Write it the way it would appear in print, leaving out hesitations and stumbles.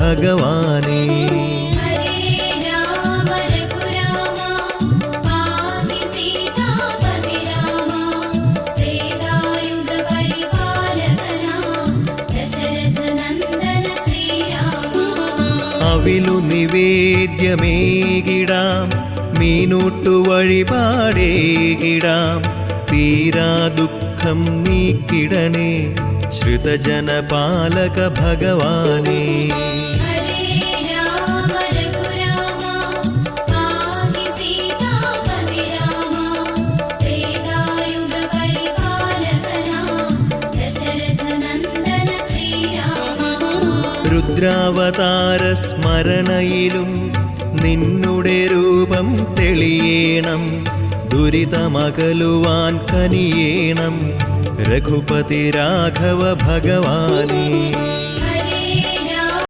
ഭഗവാനേ. അവിലു നിവേദ്യമേകിടാം, മീനൂട്ടു വഴിപാടേകിടാം, തീരാ ദുഃഖം നീക്കിടണേ ശ്രുതജനപാലക ഭഗവാനേ. രുദ്രാവതാര സ്മരണയിലും നിന്നുടെ രൂപം തെളിയേണം, ദുരിതമകലുവാൻ കനിയേണം രഘുപതി രാഘവ ഭഗവാനേ.